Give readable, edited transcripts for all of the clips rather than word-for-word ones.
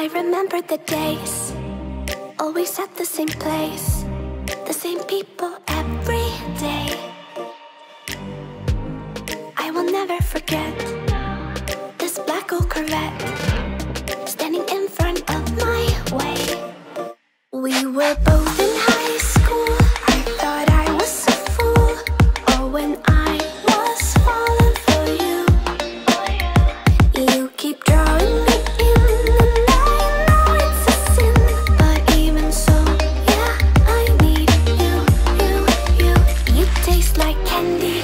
I remember the days, always at the same place, the same people every day. I will never forget this black old Corvette standing in front of my way. We were both in high school. I thought I was a fool. Oh, when I was falling for you. You keep drawing me in, and I know it's a sin, but even so, yeah, I need you. You taste like candy.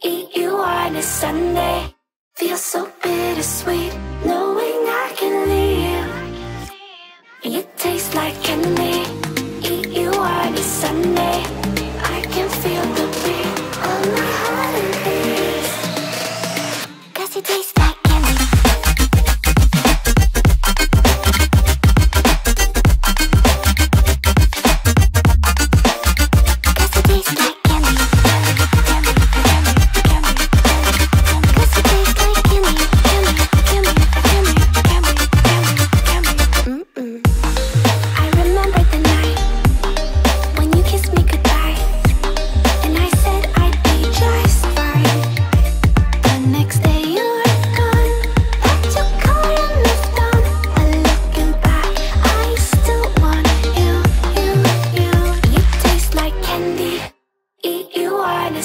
Eat you on a Sunday. Feel so bittersweet, knowing I can leave. You taste like candy. Eat you on a Sunday. I can feel the beat of my heart and beats. 'Cause you taste like candy.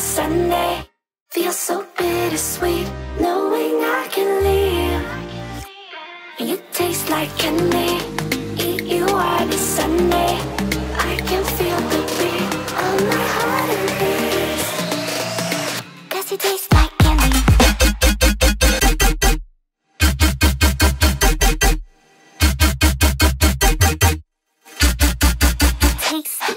Sunday, feel so bittersweet, knowing I can leave. You taste like candy. Eat you on a Sunday. I can feel the beat of my heart and beats. 'Cause you taste like candy. Tasty.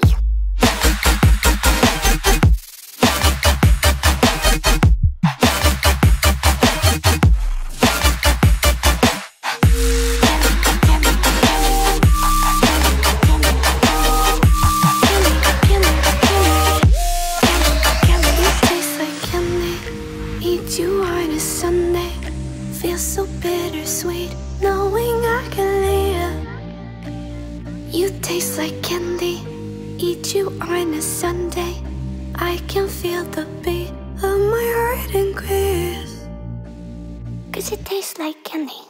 You on a Sunday, feel so bittersweet, knowing I can live. You taste like candy. Eat you on a Sunday. I can feel the beat of my heart increase. 'Cause it tastes like candy.